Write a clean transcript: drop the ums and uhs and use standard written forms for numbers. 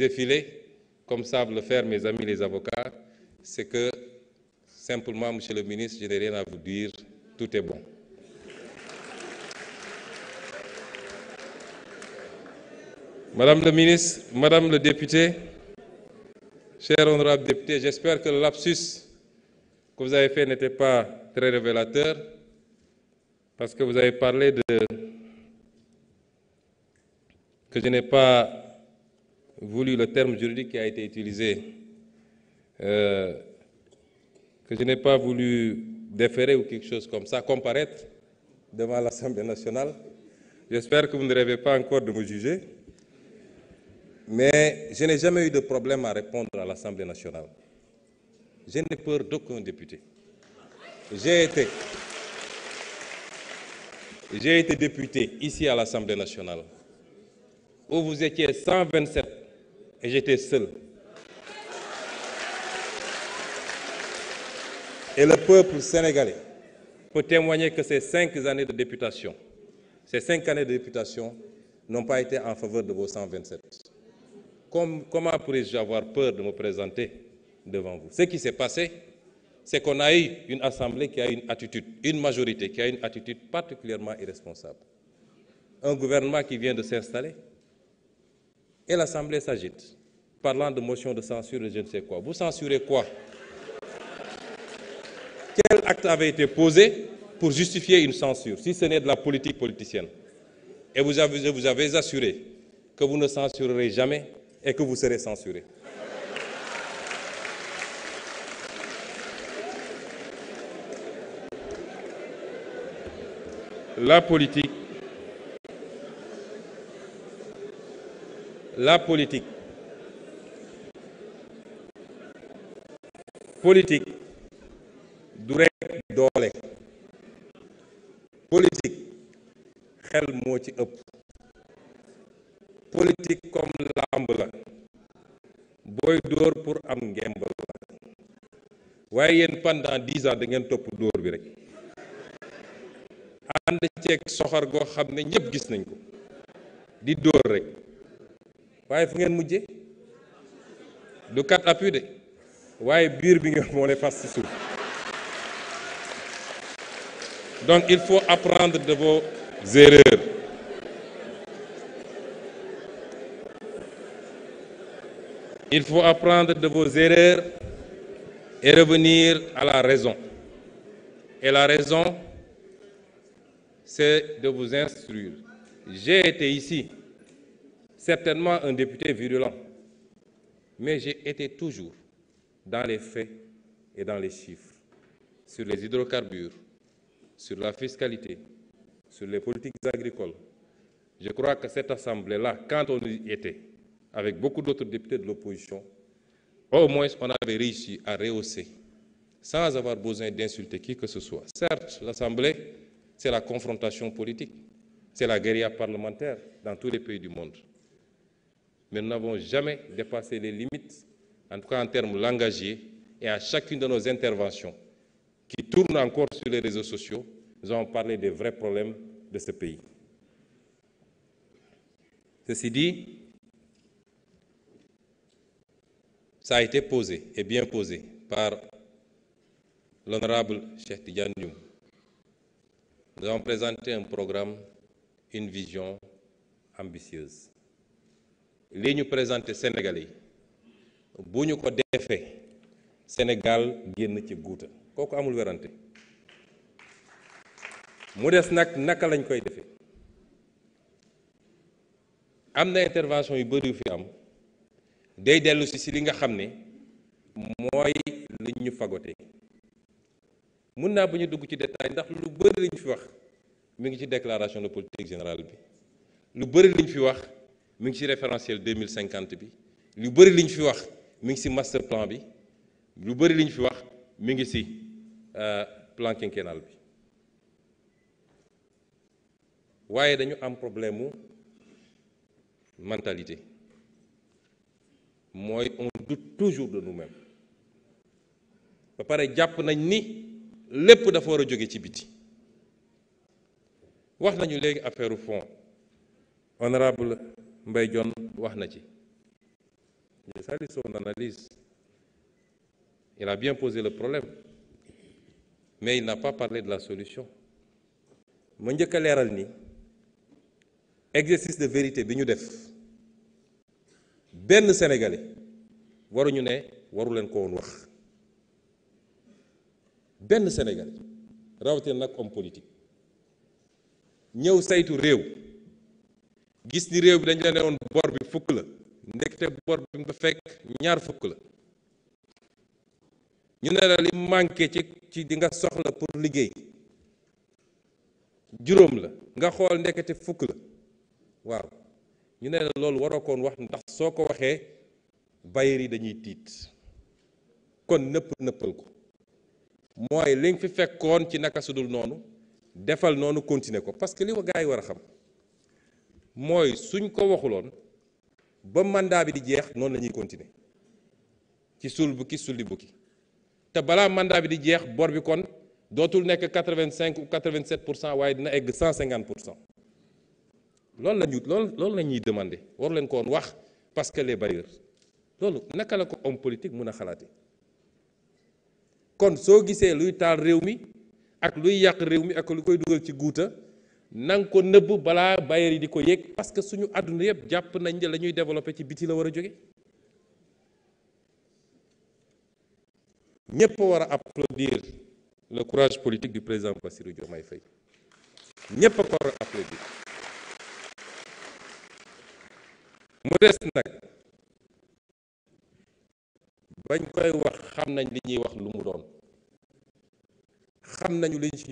effilés, comme savent le faire mes amis les avocats, c'est que simplement, Monsieur le ministre, je n'ai rien à vous dire, tout est bon. Madame le ministre, Madame le député, cher honorable député, j'espère que le lapsus que vous avez fait n'était pas très révélateur, parce que vous avez parlé que je n'ai pas voulu le terme juridique qui a été utilisé, que je n'ai pas voulu déférer ou quelque chose comme ça, comparaître devant l'Assemblée nationale. J'espère que vous ne rêvez pas encore de me juger. Mais je n'ai jamais eu de problème à répondre à l'Assemblée nationale. Je n'ai peur d'aucun député. J'ai été député ici à l'Assemblée nationale, où vous étiez 127 et j'étais seul. Et le peuple sénégalais peut témoigner que ces 5 années de députation, n'ont pas été en faveur de vos 127. Comment pourrais-je avoir peur de me présenter devant vous? Ce qui s'est passé, c'est qu'on a eu une assemblée qui a une attitude, une majorité qui a une attitude particulièrement irresponsable. Un gouvernement qui vient de s'installer et l'Assemblée s'agite, parlant de motion de censure et je ne sais quoi. Vous censurez quoi? Quel acte avait été posé pour justifier une censure, si ce n'est de la politique politicienne? Et vous avez assuré que vous ne censurerez jamais et que vous serez censuré. La politique du rek doole. Politique xel moo ci ëpp. Politique comme làmb la booy dóor pour am ngemb la waaye yéen pendant 10 ans da ngeen topp dóor bi rek ànd ceeg soxor goo xam ne ñëpp gis nañ ko di dóor rek waaye fu ngeen mujje du kat appui de waaye biir bi nga moo ne fas ci suuf. Donc il faut apprendre de vos erreurs. Il faut apprendre de vos erreurs et revenir à la raison. Et la raison, c'est de vous instruire. J'ai été ici, certainement un député virulent, mais j'ai été toujours dans les faits et dans les chiffres, sur les hydrocarbures, sur la fiscalité, sur les politiques agricoles. Je crois que cette assemblée-là, quand on y était, avec beaucoup d'autres députés de l'opposition, au moins on avait réussi à rehausser, sans avoir besoin d'insulter qui que ce soit. Certes, l'Assemblée, c'est la confrontation politique, c'est la guérilla parlementaire dans tous les pays du monde. Mais nous n'avons jamais dépassé les limites, en tout cas en termes langagiers, et à chacune de nos interventions, qui tournent encore sur les réseaux sociaux, nous avons parlé des vrais problèmes de ce pays. Ceci dit, ça a été posé, et bien posé, par l'honorable Cheikh Tidiane Youm. Nous avons présenté un programme, une vision ambitieuse. Li ñu présenté Sénégalais yi bu ñu ko defee Sénégal génn ci guuta kooku amul werante mu des nag naka lañ koy defee am na intervention yu bëri yu fi am day dellu si li nga xam ne mooy li ñu fagote mun naa bu ñu dugg ci détail ndax lu bëri liñ fi wax mi ngi ci déclaration de politique générale bi lu bëri liñ fi wax mi ngi ci référentiel 2050 bi lu bëri liñ fi wax mi ngi ci master plan bi lu bëri liñ fi wax mi ngi ci plan quinquennal bi waaye dañu am problème mu mentalité mooy on doute toujours de nous-mêmes ba pare jàpp nañ ni lépp dafa war a jóge ci biti wax nañu léegi affaire fond honorable Mbaye Dione wax na ci Je salue son analyse. Il a bien posé le problème, mais il n'a pas parlé de la solution. ma njëkk a leeral ni exercice de vérité bi ñu def benn sénégalais waruñu ne waru leen ko woon wax benn sénégalais rawatina nag homme politique ñëw saytu réew gis ni réew bi dañ la ne woon bor bi fukk la ndekete bor bi nga fekk ñaar fukk la ñu ne la li manqué ci di nga soxla pour liggéey juróom la nga xool ndekete fukk la waaw ñu ne la loolu waroo koon wax ndax soo ko waxee bailleurs yi dañuy tiit kon nëppal ko mooy li nga fi fekkoon ci naka sudul noonu defal noonu continuer ko parce que li ma gars yi war a xam mooy suñ ko waxuloon ba mandat bi di jeex noonu la ñuy continuer ci sul bukki sulli bukki te balaa mandat bi di jeex bor bi kon dootul nekk 85 ou 87% waaye dina egg 150%. loolu la ñuy demander waru leen ko woon wax parce que les bailleurs loolu naka la ko homme politique mën a xalaate kon soo gisee luy taal réew mi ak luy yàq réew mi ak lu koy dugal ci guuta nanga ko nëbb balaa bailleurs yi di ko yëg parce que suñu àdduna yëpp jàpp nañ ne la ñuy développer ci biti la war a jóge ñëpp war a applaudir le courage politique du président Bassirou Diomaye Faye ñëpp a ko war a applaudir mu des nag bañ koy wax xam nañ li ñuy wax lu mu doon xam nañu liñ ci